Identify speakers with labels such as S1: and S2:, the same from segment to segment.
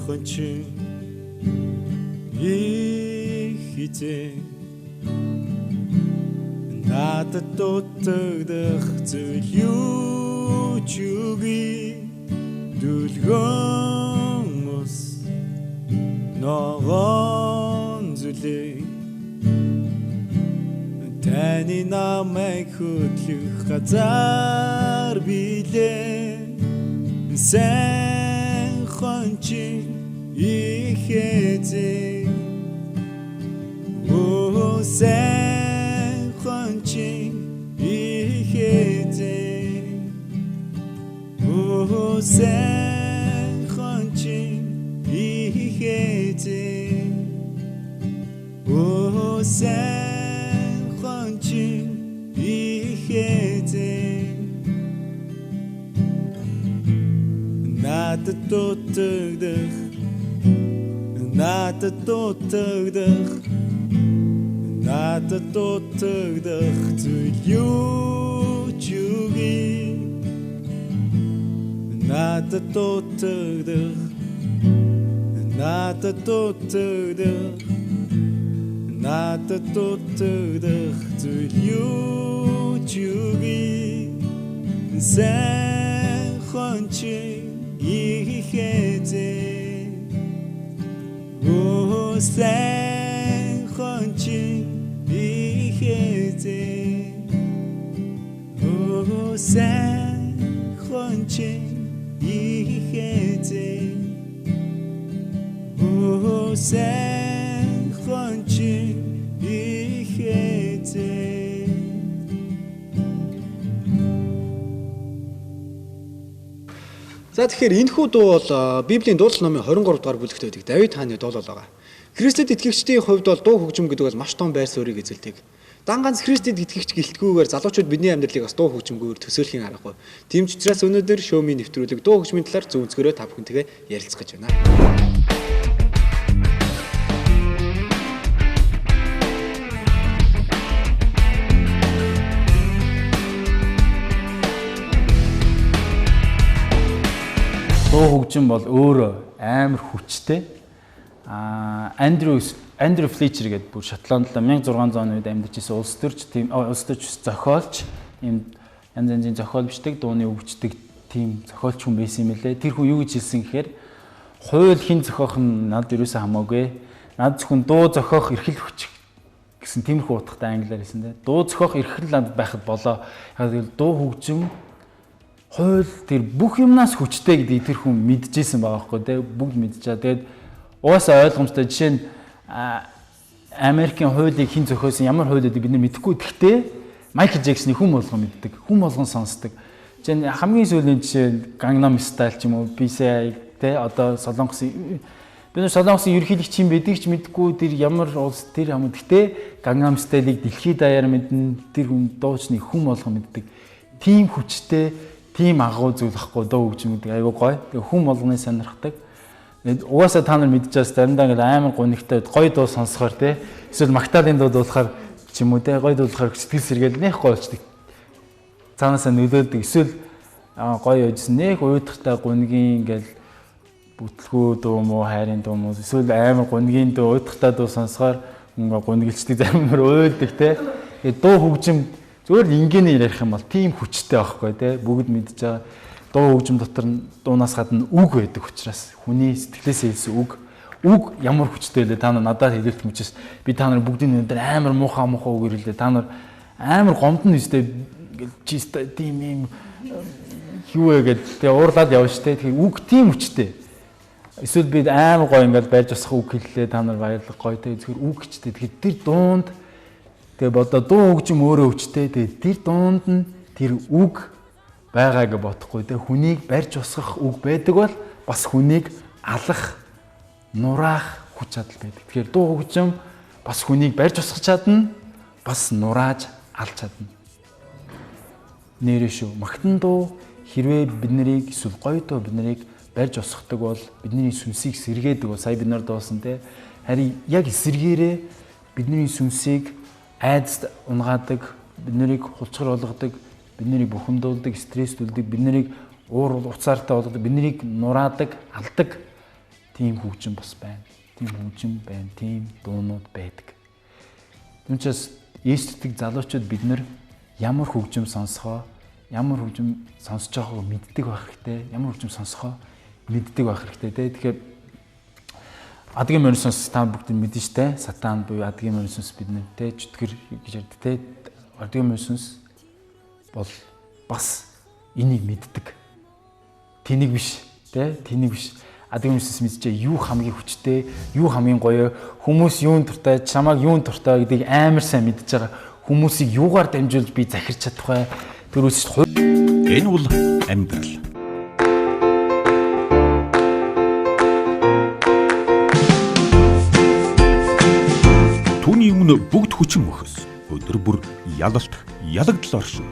S1: хончин ихтэй надад дутагдах зүйл юу ч үгүй дүлгөөс ногоон зүйлээ таны намайг хөтлөх газар билээ сэн хончин ихтэй оо сэн хончин ихтэй оо сэн хончин ихтэй оо сэн хончин ихтэй надад дутагдах зүйл юу ч үгүй надад дутагдах зүйл юу ч үгүй сэн хончин ихтэй оо сэн хончин ихтэй оо сэн хончин ихтэй оо сэн хончин ихтэй.
S2: За тэгэхээр энэхүү дуу бол Библийн дуулал номын 23 дугаар бүлэгт байдаг Давид хааны дуу байгаа. Христэд итгэгчдийн хувьд бол дуу хөгжим гэдэг бол маш том байр суурийг эзэлдэг. Дан ганц Христэд итгэгч гэлтгүүгээр залуучууд бидний амьдралыг бас дуу хөгжимгүйгээр төсөөлхийн аргагүй. Тийм ч учраас өнөөдөр шоуми нэвтрүүлэг дуу хөгжмийн талаар зөв зөвгөрөө та бүхэнтэйгээ ярилцах гэж байна.
S3: Дуу хөгжим бол өөрөө амар хүчтэй. Андрю Фличер гэдэг бүр Шотландд 1600 оны үед амьдарч ирсэн улс төрч зохиолч ийм янз янзын зохиол бичдэг, дууны өгчдөг тийм зохиолч хүн байсан юм лээ. Тэр хүн юу гэж хэлсэн гэхээр хууль хин зохиох нь над ерөөсөө хамаагүй. Над зөвхөн дуу зохиох эрхэл хүч гэсэн тиймэрхүү утгатай англиар хэлсэн дээ. Дуу зохиох эрхэл над байхад болоо. Яг дуу хөгжим хууль тэр бүх юмнаас хүчтэй гэдгийг тэр хүн мэдчихсэн байгаа байхгүй тий бүгд мэдчихаа. Тэгээд угаасаа ойлгомжтой жишээ нь Америкийн хуулийг хэн зохиосон ямар хууль гэдэг бид нар мэдэхгүй. Гэхдээ Майкл Джексоны хүн болгон мэддэг. Хүн болгон сонсдог. Жишээ нь хамгийн сүүлийн жишээ Gangnam Style ч юм уу BCI тий одоо Солонгосын бид нар Солонгосын ерөнхийлөгч юм бидгийг ч мэдэхгүй тэр ямар улс тэр юм. Гэхдээ Gangnam Style-ыг дэлхийд даяар мэднэ. Тэр хүн дуучны хүн болгон мэддэг. Тим хүчтэй тийм агуу зүйл ахгүй дуу хөгжим гэдэг айгүй гоё. Тэгээ хүн болгоны сонирхдаг. Угаасаа та нар мэдчихээс заримдаа ингээд амар гонигтай гоё дуу сонсохоор те эсвэл Магдалины дуу дуулахаар ч юм уу те гоё дуулахаар сэтгэл сэргээл нэх гоё болчдөг. Цаанаасаа нөлөөлдөг. Эсвэл гоё үжсэн нэх уйдахтай гонгийн ингээл бүтлгүү дуу мó хайрын дуу мó эсвэл амар гонгийн дуу уйдахтай дуу сонсохоор ингээ гонглчдаг замаар уйлдаг те. Тэгээ дуу хөгжим зөвөр ингээр ярих юм бол тийм хүчтэй байхгүй те бүгд мэдж байгаа. Дуу хөгжим дотор дуунаас гадна үг байдаг учраас хүний сэтгэлээсээ хэлсэн үг ямар хүчтэй лээ та нар надад хэлэлт мөчс би та нар бүгдийн өндөр амар муухай үгээр хэлээ та нар амар гомдно үстэй чиста тийм юм хьюэ гэдэг тэгээ уурлаад явна штэ тэгээ үг тийм хүчтэй эсвэл би амар гоё ингээд байрж усах үг хэллээ та нар баярлах гоё тэгээ зөвхөн үг хүчтэй тэгээ тэр дуунд тэгээ бодоо дуу хөгжим өөрөө хүчтэй тэгээ тэр дуунд нь тэр үг байгааг бодохгүй те хүнийг барьж усгах үг байдаг бол бас хүнийг алах нураах хүч чадал байдаг. Тэгэхээр дуу хөгжим бас хүнийг барьж усгах чадна бас нурааж алж чадна. Нэрээ шүү. Магтан дуу хэрвээ биднийг эсвэл гоё дуу биднийг барьж усгадаг бол бидний сүнсийг сэргээдэг бол сая бид нар дуусан те харин яг эсэргээрээ бидний сүнсийг айдас унгаадаг биднийг хулцгар болгодог биднийг бухимдуулдаг, стресстүүлдэг, биднийг уур уцаартай болгодог, биднийг нураадаг, алдаг тийм хөгжим бас байна. Тийм хөгжим байна. Тийм дуунууд байдаг. Түүнээс Есүстэй залуучууд бид нар ямар хөгжим сонсохоо, ямар хөгжим сонсож байгааг мэддэг байх хэрэгтэй. Ямар хөгжим сонсохоо мэддэг байх хэрэгтэй те. Тэгэхээр адгийн моринсонс та бүгд мэдэн штэ. Сатан буюу адгийн моринсонс бид нар те чөтгөр гэж ярьдаг те. Адгийн моринсонс бол бас энийг мэддэг. Тэнийг биш те. Тэнийг биш. Адгийн моринсонс мэдчихээ юу хамгийн хүчтэй, юу хамгийн гоё, хүмүүс юунд туртай, чамааг юунд туртай гэдгийг амар сайн мэдж байгаа. Хүмүүсийг юугаар дамжуулж би захирч чадах вэ? Тэрөөс
S4: энэ бол амьдрал. Түүний өмнө бүгд хүчин мөхөс. Өдөр бүр ялалт, ялагдал оршин.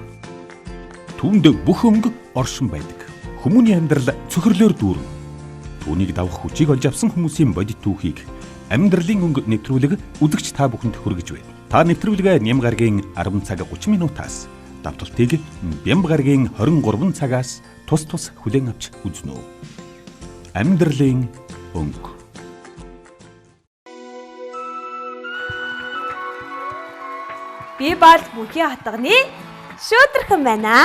S4: Түүнд бүх өнгө оршин байдаг. Хүмүүний амьдрал цөхрлөөр дүүрнэ. Түүнийг давах хүчийг олж авсан хүмүүсийн бодит түүхийг амьдралын өнгө нэвтрүүлэг үзэгч та бүхэнд хүргэж байна. Та нэвтрүүлгээ Нямгаргийн 10 цаг 30 минутаас, давталтыг Бямбгаргийн 23 цагаас тус хүлээн авч үзнэ үү. Амьдралын өнгө.
S5: Би бол мөнхийн хатганы шүүтрхэн байна.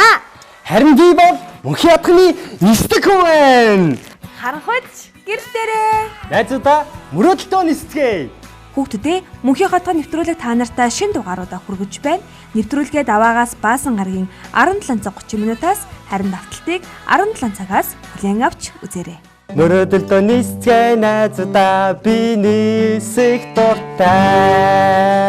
S6: Харин би бол мөнхийн хатганы нисдэгхэн байна.
S5: Харанхуйч гэрэлтээрээ.
S6: Найзуудаа мөрөөдөлтөө нисдэгэ.
S5: Хүүхдүүдээ мөнхийн хатганы нэвтрүүлэг та нартай шинэ дугааруудаа хүргэж байна. Нэвтрүүлгээ даваагаас баасан гарагийн 17 цаг 30 минутаас харин давталтыг 17 цагаас хүлээн авч үзээрэй.
S6: Мөрөөдөлтөө нисдэгэ найзуудаа би нисэх дуртай.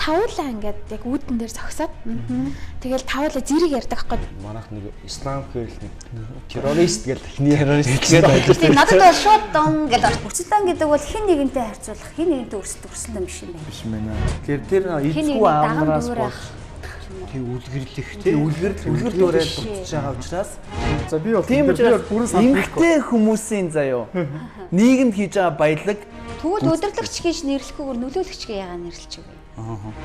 S7: Тавуулаа ингээд яг үүдэн дээр зогсоод тэгэл тавуулаа зэрэг ярьдаг байхгүй.
S6: Манайх нэг ислам гэхэл нэг террорист гэдэг ихний террорист
S8: гэдэг. Надад бол шууд дон гэдэг. Өрсөлдөөн гэдэг бол хэн нэгэнтэй харьцуулах, хэн нэгэнтэй өрсөлдөөн биш юм байна.
S6: биш мэнэ. Тэгэхээр тэр эцгүй амраас бол тэг үлгэрлэх тэг үлгэрдүүрээ дутж байгаа учраас за би бол тийм учраас бүрэн санахгүй. Эмгтэй хүмүүсийн заяо нийгэмд хийж байгаа баялаг
S8: Тэгвэл удирдлагч гэж нэрлэхгүйгээр нөлөөлөгч гэж яагаад нэрлэж байгаа юм?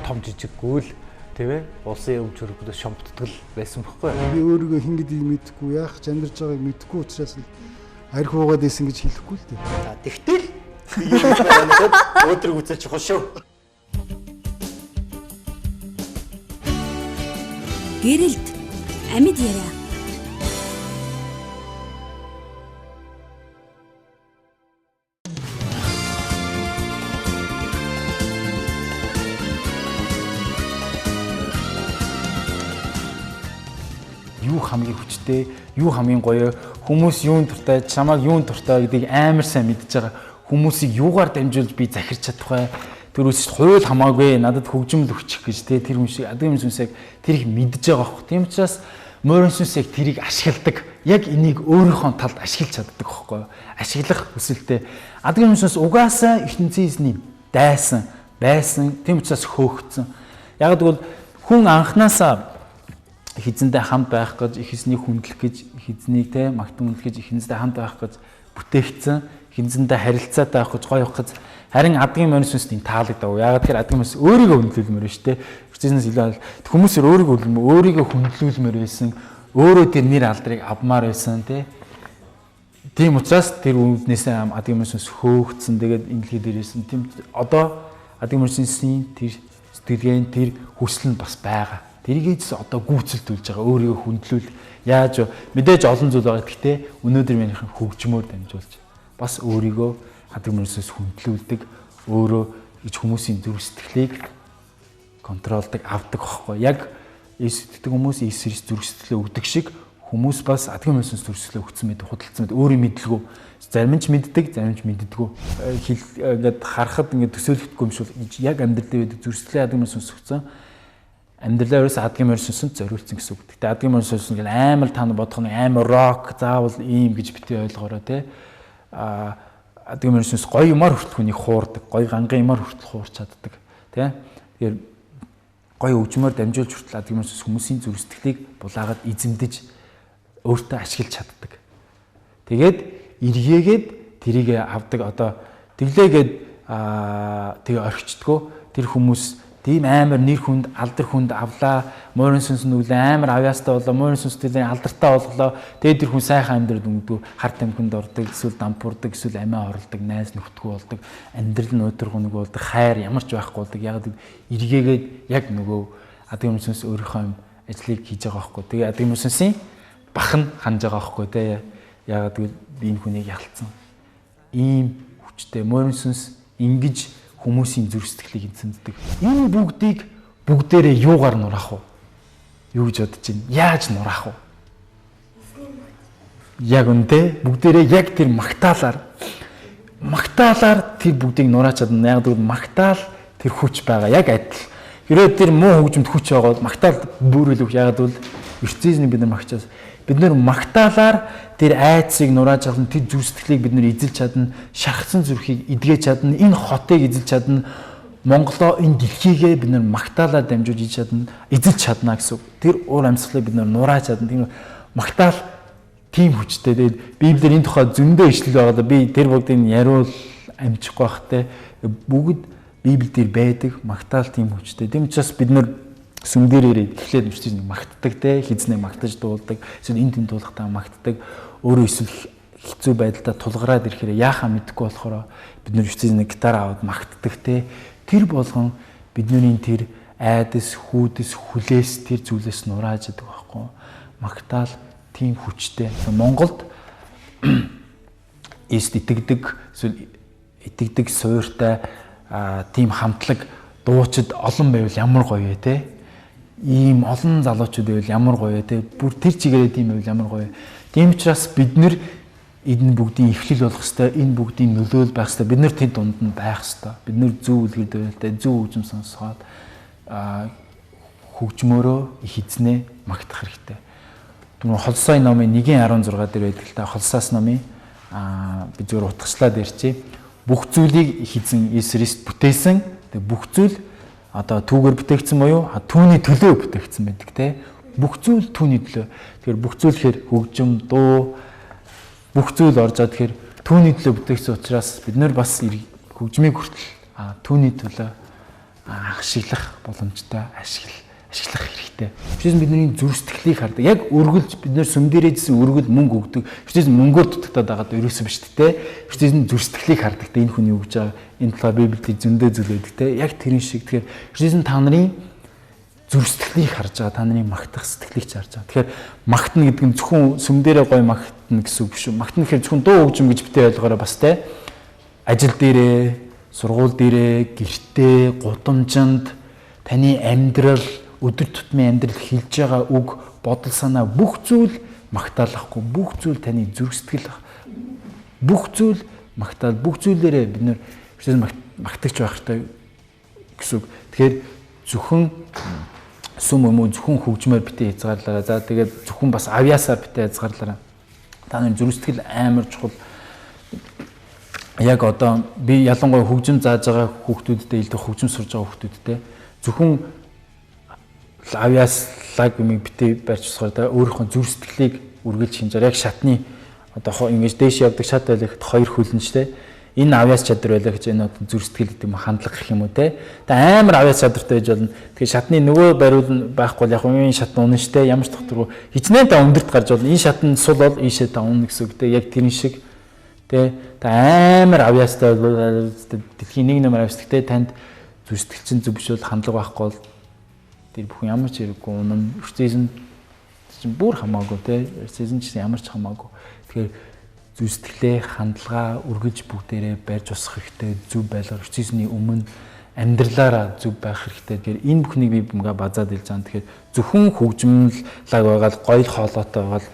S6: том жижиггүй л тийм ээ улсын өмч хөргөдөө шомбтдгал байсан байхгүй.
S9: Би өөрийгөө хин гэдгийг мэдэхгүй яах ч амьдарч байгааг мэдэхгүй учраас арх уугаад ийсэн гэж хэлэхгүй л дээ.
S6: За тэгтэл би юм өдрөг үзэж чухал шүү.
S10: Гэрэлт амьд яриа.
S3: Юу хамгийн хүчтэй, юу хамгийн гоё, хүмүүс юунд туртай, чамааг юунд туртай гэдгийг амар сайн мэдж байгаа. Хүмүүсийг юугаар дамжуулж би захирч чадах вэ? Тэрөөс хууль хамаагүй надад хөгжим л өгчих гэж тэр хүн шиг адгийн сүнсийг тэр их мэдж байгаа байхгүй. Тийм учраас морин сүнсийг тэрийг ашигладаг. Яг энийг өөрийнхөө талд ашиглаж чаддаг байхгүй. Ашиглах хүсэлтэй. Адгийн сүнс угаасаа ертөнцийн дайсан, байсан. Тийм учраас хөөгцөн. Яг тэгвэл хүн анханасаа эхэзэндээ хамт байх гэж, эхэзнийг хүндлэх гэж, эхэзнийг те магтан хүндлэх гэж, эхэзэндээ хамт байх гэж бүтээгдсэн. Эхэзэндээ харилцаатай байх гэж, гоё байх гэж. Харин адгийн морин сүнс тийм таалагдав. Яг тэгэхээр адгийн морин өөрийгөө хүндлүүлмээр байна шүү дээ. Эцэснээс илүү хүмүүс өөрийгөө хүндлүүлмээр байсан. Өөрөө тэр нэр алдрыг авмаар байсан те. Тийм учраас тэр үднээсээ адгийн морин сүнс хөөгцсөн. Тэгээд инглихэд ирсэн. Тийм одоо адгийн морин сүнсийн тэр сэтгэлгээний тэр хүсэл нь бас байгаа. Тэрийгээс одоо гүйцэлдүүлж байгаа өөрийгөө хүндлүүл. Яаж мэдээж олон зүйл байгаа. Гэхдээ өнөөдөр минийхэн хөгжмөөр дамжуулж бас өөрийгөө адгийн морин сүнс хүндлүүлдэг. Өөрөө ич хүмүүсийн зүрх сэтгэлийг контролдог, авдаг байхгүй. Яг Иесус итгэдэг хүмүүс Иесус зүрх сэтгэлээ өгдөг шиг хүмүүс бас адгийн морин сүнс зүрх сэтгэлээ өгсөн мэд, худалдсан мэд, өөрийн мэдлгүй. Зарим нь ч мэддэг, зарим нь ч мэддэггүй. Ингээд харахад ингээд төсөөлөхдөггүй юм шиг яг амьдрал дээр байдаг зүрх сэтгэлээ адгийн морин сүнс өгсөн. Амьдралаа ерөөс адгийн морин сүнсэнд зориулсан гэсэн үг. Гэтэ адгийн морин сүнс ингээл амар тань бодох нь амар рок заавал ийм гэж битгий ойлгоорой те. Адгийн морин сүнс гоё юмар хүртэл хүнийг хуурдаг, гоё ганган юмар хүртэл хуурч чаддаг те. Тэгэхээр гоё өвчмөр дамжуулж хүртэл адгийн морин сүнс хүмүүсийн зүрх сэтгэлийг булаагаад эзэмдэж өөртөө ашиглаж чаддаг. Тэгээд эргээгээд тэрийг авдаг одоо тэглээгээд тэгээ орхичдгөө тэр хүмүүс тийм амар нэр хүнд алдар хүнд авлаа морин сүнс нүглээ амар авьяастай болоо морин сүнс төлөө алдартай болголоо тэгээд тэр хүн сайхан амьдрал өнгөдөг хар тамхинд ордог эсвэл дампуурдаг эсвэл амиа орлдог найз нөхдгөө болдог амьдрал нь өдргөнөг болдог хайр ямарч байхгүй болдог яг эргээгээд яг нөгөө адгийн морин сүнс өөрийнхөө ажлыг хийж байгаа байхгүй тэгээ адгийн морин сүнсийн бах нь ханж байгаа байхгүй те яг энэ хүнийг ялцсан ийм хүчтэй морин сүнс ингэж хүмүүсийн зүрх сэтгэлийг эзэмддэг. Энэ бүгдийг бүгдээрээ юугаар нураах вэ? Юу гэж бодож байна? Яаж нураах вэ? Яг үнтэй бүгдээрээ яг тэр магтаалаар тэр бүгдийг нурааж чадна. Яг тэгвэл магтаал тэр хүч байгаа. Яг адил. Хэрвээ тэр муу хөгжимд хүч байгаа бол магтаал бүрэлэх яг бол эртзээний бид нар магчаас бид нар магтаалаар тэр айцыг нурааж чадна, тэр зүрх сэтгэлийг бид нар эзэлж чадна, шархсан зүрхийг эдгэж чадна, энэ хотыг эзэлж чадна, Монголоо энэ дэлхийгээ бид нар магтаалаар дамжуулж эзэлж чадна гэсэн. Тэр уур амьсгалыг бид нар нурааж чадна. Тийм магтаал тийм хүчтэй. Тэгээд Библиэр энэ тухай зөндөө ишлэл байгаа да. Би тэр бүгдийг яриул амжихгүй байхтай бүгд Библиэл дээр байдаг магтаал тийм хүчтэй. Тийм учраас бид нар сүм дээрээ эхлээд мөрчиж магтдаг те хизнээ магтаж дуулдаг эсвэл энэ тэнд тулахтаа магтдаг өөрөө эсвэл хэцүү байдалтай тулгараад ирэхээр яахаа мэдэхгүй болохоор бид нэр мөрчиж гитар аваад магтдаг те тэр болгон бидний тэр айдас хүүдс хүлээс тэр зүйлээс нурааж идэг байхгүй магтаал тийм хүчтэй Монголд итгэдэг эсвэл итгэдэг суйртай тийм хамтлаг дуучид олон байвал ямар гоё те ийм олон залуучууд байвал ямар гоё те бүр тэр чигээрээ тийм байвал ямар гоё. Тийм учраас бид нэр энэ бүгдийн эхлэл болох хэвээр энэ бүгдийн нөлөөл байх хэвээр бид нэр тэд дунд нь байх хэвээр бид нэр зөв үлгэр дөрөлтэй зөв хөгжим сонсоод хөгжмөөрөө их эзнээ магтах хэрэгтэй. Түн холсой номын 1:16 дээр байдаг л та холсоос номын би зөвөр утгачлаад ярьчих. Бүх зүйлийг их эзэн Иесус Христ бүтээсэн. Тэг бүх зүйл одоо түүгээр бүтээгдсэн буюу түүний төлөө бүтээгдсэн байдаг те бүх зүйл түүний төлөө тэгэхээр бүх зүйл хэр хөгжим дуу бүх зүйл орж аад тэгэхээр түүний төлөө бүтээгдсэн учраас бид нэр бас хөгжмийг хүртэл түүний төлөө ашиглах боломжтой ашиглах хэрэгтэй. Үшээс бидний зүрх сэтгэлийг хардаг. Яг өргөлж бид нэр сүм дээрээжсэн өргөл мөнгө өгдөг. Үшээс мөнгөөр дутагдаад байгаад ерөөсөө биш те. Үшээс зүрх сэтгэлийг хардаг. Энэ хүний юу гэж байгаа энэ талаар Библиэд зөндөө зүйл байдаг те. Яг тэрэн шиг. Тэгэхээр үшээс та нарын зүрх сэтгэлийг харж байгаа. Та нарын магтах сэтгэлийг харж байгаа. Тэгэхээр магтна гэдэг нь зөвхөн сүм дээрээ гой магтна гэсэн үг биш үү? Магтна гэхээр зөвхөн дуу хөгжим гэж битээ ойлгоорой бас те. Ажил дээрээ, сургууль дээрээ, гэртээ, гудамжинд таны амьдрал өдөр тутмын амьдрал хэлж байгаа үг бодол санаа бүх зүйл магтаалахгүй бүх зүйл таны зүрх сэтгэл бүх зүйл магтаал бүх зүйлээрээ бид нэр магтагч байх хэрэгтэй гэсэн үг. Тэгэхээр зөвхөн сүм юм уу зөвхөн хөгжмөр битээ хязгаарлаараа за тэгээд зөвхөн бас авьяасаар битээ хязгаарлаараа та нарын зүрх сэтгэл амар чухал. Яг одоо би ялангуяа хөгжим зааж байгаа хүүхдүүдтэй илүү хөгжим сурж байгаа хүүхдүүдтэй зөвхөн авьяаслаг юмыг битээ барьж усгаар та өөрийнхөө зүрх сэтгэлийг үргэлж хинжээр яг шатны одоо ингэж дээш явдаг шат байлгахад хоёр хөлнжтэй энэ авьяас чадвар байлаа гэж энэ одоо зүрх сэтгэл гэдэг юм хандлага гэх юм уу те авамар авьяас чадвартай байж болно. Тэгэхээр шатны нөгөө бариул байхгүй бол яг энэ шат нь унна штэ ямар ч тогтворгүй хичнээн та өндөрт гарч болно. Энэ шат нь сул бол ийшээ та унна гэсэн үг те яг тэрэн шиг те та амар авьяастай дэлхийн нэг нэмэр авьяастай танд зүрх сэтгэл чинь зөв биш бол хандлага байхгүй бол тэр бүхэн ямар ч хэрэггүй унам ертөнцийн чинь бүр хамаагүй те ертөнцийн чинь ямар ч хамаагүй. Тэгэхээр зүрх сэтгэлээ хандлага үргэлж бүгдээрээ барьж усах хэрэгтэй зөв байлгах ертөнцийн өмнө амьдралаараа зөв байх хэрэгтэй. Тэгэхээр энэ бүхнийг би базаад хэлж байгаа. Тэгэхээр зөвхөн хөгжмөллаг байгаад гоёл хоолойтой байгаад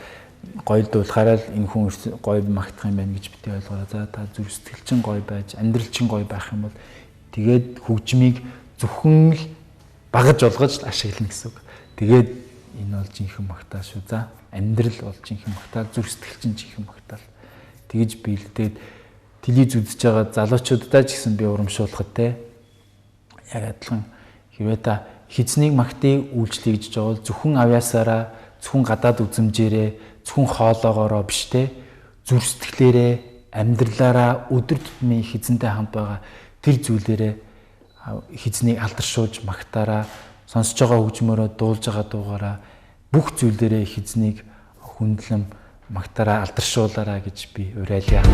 S3: гоёл дуулахаараа л энэ хүн гоё магтах юм байна гэж битээ ойлгоорой. За та зүрх сэтгэл чинь гоё байж амьдрал чинь гоё байх юм бол тэгээд хөгжмийг зөвхөн л багаж олгож ашиглана гэсэн үг. Тэгээд энэ бол жинхэнэ магтаал шүү. За амьдрал бол жинхэнэ магтаал, зүрх сэтгэл чинь жинхэнэ магтаал. Тэгэж биелдээд телевиз үзэж байгаа залуучуудаа ч гэсэн би урамшуулахад те яг адилхан хэрвээ та хизнийг магтыг үйлчлэе гэж байгаа бол зөвхөн авьяасаараа, зөвхөн гадаад үзмжээрээ, зөвхөн хоолоогоороо биш те зүрх сэтгэлээрээ, амьдралаараа өдөр тутмын эзэнтэй хамт байгаа тэр зүйлээрээ эзнийг алдаршуулж магтаараа, сонсож байгаа хөгжмөөрөө, дуулж байгаа дуугаараа бүх зүйлээрээ эзнийг хүндлэн магтаараа, алдаршуулаараа гэж би уриалъя.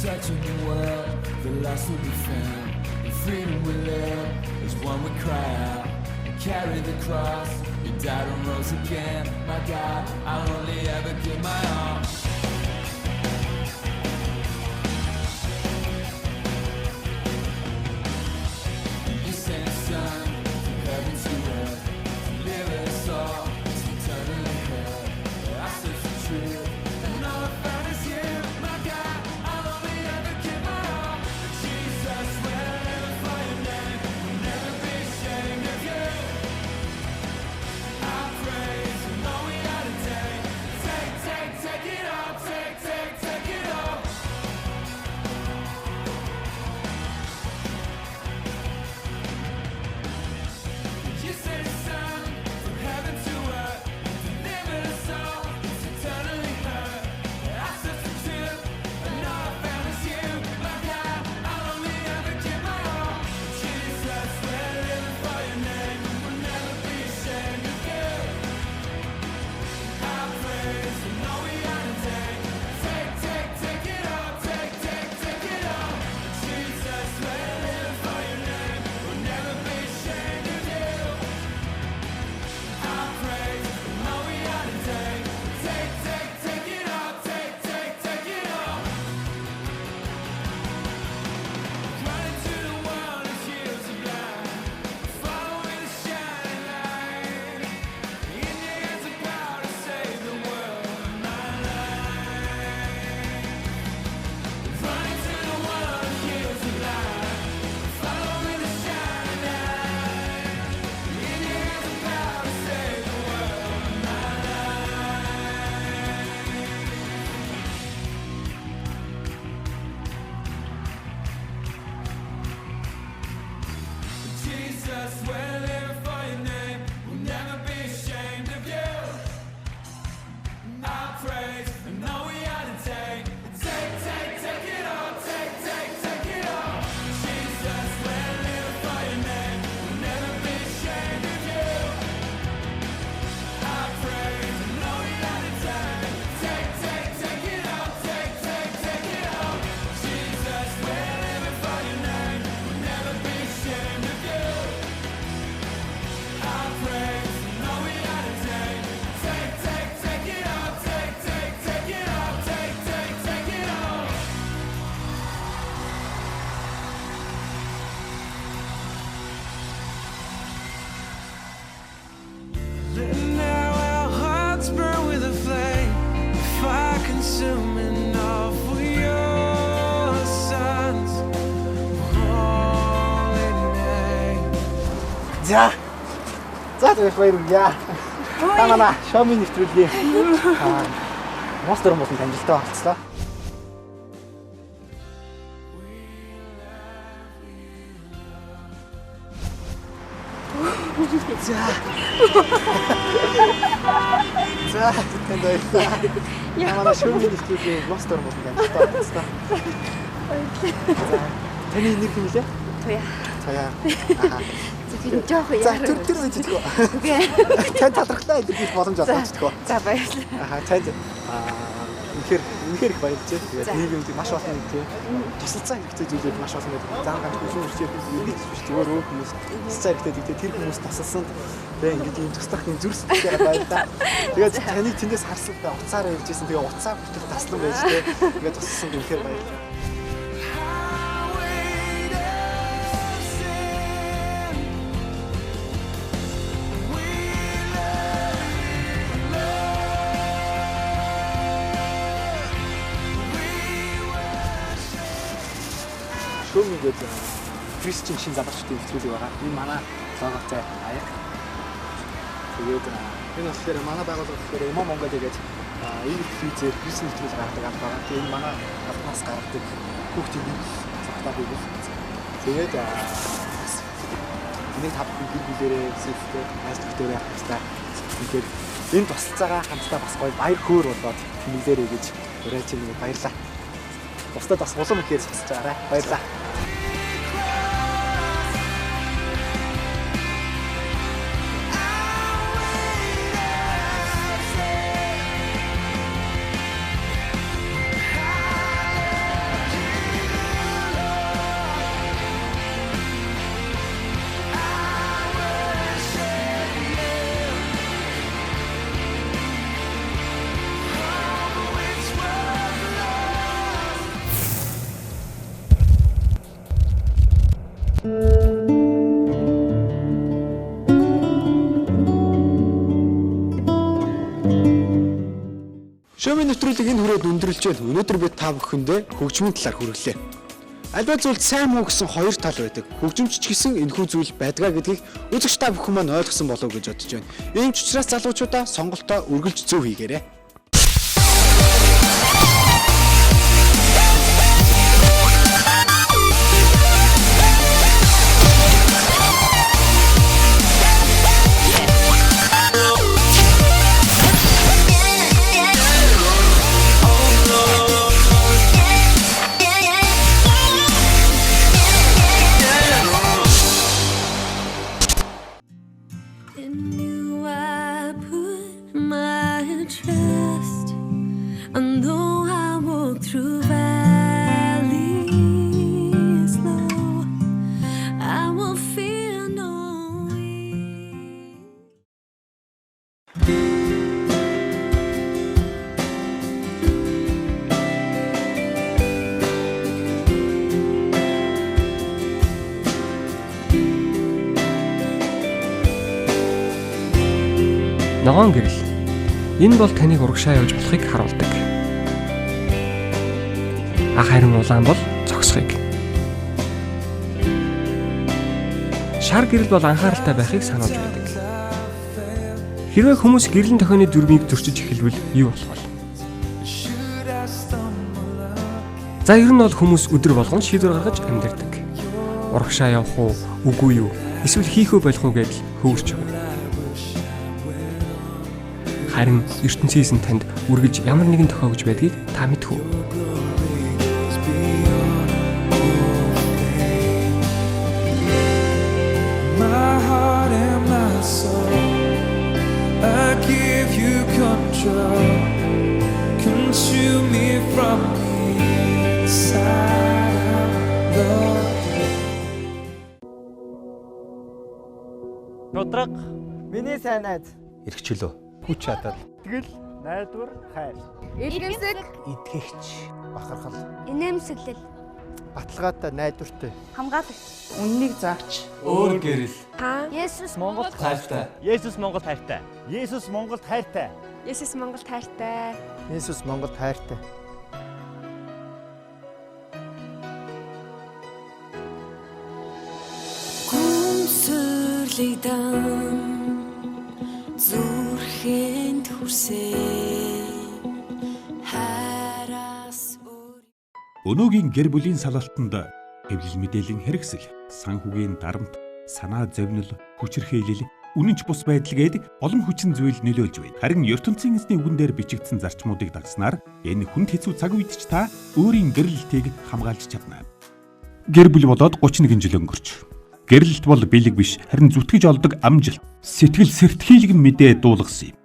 S11: Such a new world, the lost will be found. The freedom we live is one we cry out. And carry the cross, you died and rose again. My God, I'll only ever give my all. You sent a son from heaven to earth to live us all, to eternally hell. I search for truth, and all I found is you. My God, I'll only ever give my all. Jesus, we'll never find your name, we'll never be ashamed of you. I praise you, know we are today. Take it all.
S2: За. За тэгэх баярлалаа. Танаа шоуны нэвтрүүлгийн монстер модын амжилттай болцлоо. За. За тэндээ. Танаа шоуны нэвтрүүлгийн монстер модын амжилттай болцлоо. За. Таны нэг юм лээ? Тоя.
S7: Тэр жоох
S2: яа. За тэр үед тэгвэл. Окей. Тань талархлаа идэх боломж олгож тэгвэл.
S7: За баярлалаа.
S2: Танд үнэхээр их баярлж байна. Тэгээд нийгэмд маш олон нэг тийм тусалцаа хэрэгтэй зүйлүүд маш олон байдаг. Зам ганц хүн үрчээд ингэж биш зүгээр өөр хүмүүс тусалцаа хэрэгтэй гэдэг тэр хүмүүс тусалсанд тэгээд ингэж юм туслах юм зүрх сэтгэлээр баярлаа. Тэгээд таныг тэндээс харсан та уцаар явж исэн. Тэгээд уцаа бүтэл таслан байж тээ. Тэгээд тусалсанд үнэхээр баярлалаа. Шөөмгээд Кристиан шин замбарчдын нэвтрүүлэг байгаа. Энэ манай логотой аяг. Тэгээд энэ болохоор манай байгууллага болохоор Эмо Монгол гэдэг энэ физээр Кристиан нэвтрүүлэг гаргадаг аль байгаа. Тэгээд энэ манай албанаас гаргадаг хүүхдийн нэг цагтаа хийгэл. Тэгээд энийг тавхан гэр бүлэрээ сэвтэй найз нөхдөөрөө хастаа. Тэгээд энэ тусалцаагаа хамтдаа бас гоё баяр хөөр болоод тэмүүлээрэй гэж урайч нэг баярлаа. Бусдад бас улам ихээр сонсож байгаарай. Баярлалаа. Шоуны нэвтрүүлэг энэ хүрээд өндөрлж байна. Өнөөдөр бид та бүхэндээ хөгжмийн талаар хүргэлээ. Альва зүйлд сайн муу гэсэн хоёр тал байдаг. Хөгжимч ч гэсэн энэхүү зүйл байдгаа гэдгийг үзэгч та бүхэн маань ойлгосон болов уу гэж бодож байна. Ийм ч учраас залуучуудаа сонголтоо үргэлж зөв хийгээрэй.
S12: Ногоон гэрэл. Энэ бол таныг урагшаа явж болохыг харуулдаг. Харин улаан бол зогсохыг. Шар гэрэл бол анхааралтай байхыг сануулж байдаг. Хэрвээ хүмүүс гэрлэн тохионы дүрмийг зөрчиж эхэлвэл юу болох вэ? За ер нь бол хүмүүс өдөр болгон шийдвэр гаргаж амьдардаг. Урагшаа явах уу, үгүй юу? Эсвэл хийх үү болох уу гэж хөвөрч байгаа. Харин ертөнцийн эзэн танд үргэлж ямар нэгэн тохиогж байдгийг та мэдэх үү?
S11: My heart and my soul, I give you control. Consume me from the inside out, Lord.
S13: Шудраг.
S6: Миний сайн найз.
S13: Ирхчлөө.
S6: Хүч чадал.
S13: Тэгэл найдвар хайр.
S7: Иргэнсэг.
S6: Итгэгч. Бахархал.
S7: Инээмсэглэл.
S6: Баталгаатай найдвартай.
S7: Хамгаалагч.
S6: Үннийг заавч.
S13: Өөр гэрэл.
S7: Та Есүс
S13: Монголд хайртай. Есүс Монголд хайртай. Есүс Монголд хайртай.
S7: Есүс Монголд хайртай.
S6: Есүс Монголд хайртай.
S11: Гүмсэр Өглийдэн зүрхэнд хүрсэн хайраас
S4: Өнөөгийн гэр бүлийн салалтанд хэвлэл мэдээллийн хэрэгсэл, санхүүгийн дарамт, санаа зовнил, хүчирхийлэл, үнэнч бус байдал гээд олон хүчин зүйл нөлөөлж байна. Харин ертөнцийн эзний үгэн дээр бичигдсэн зарчмуудыг дагснаар энэ хүнд хэцүү цаг үед ч та өөрийн гэрэлтийг хамгаалж чадна. Гэр бүл болоод 31 жил өнгөрч. Гэрэлт бол бэлэг биш, харин зүтгэж олдог амжилт, сэтгэл сэртхийлгэн мэдээ дуулгасан юм.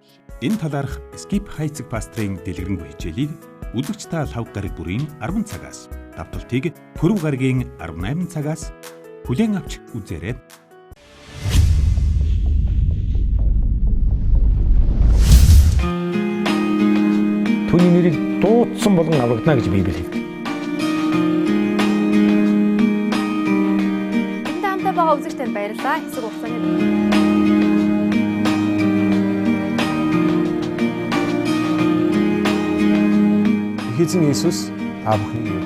S4: Энэ талаарх Skip Heights пастрын дэлгэрэнгүй хичээлийг Үлэгч та 5 гариг бүрийн 10 цагаас, давталтыг Пүрэв гаригийн 18 цагаас хүлээн авч үзээрэй.
S14: Түүний нэрийг дуудсан болгон аврагдана гэж Библи хэлдэг.
S5: Байгаа үзэгчдэд баярлалаа. Хэсэг хугацааны
S14: Эзэн Иесус та бүхнийг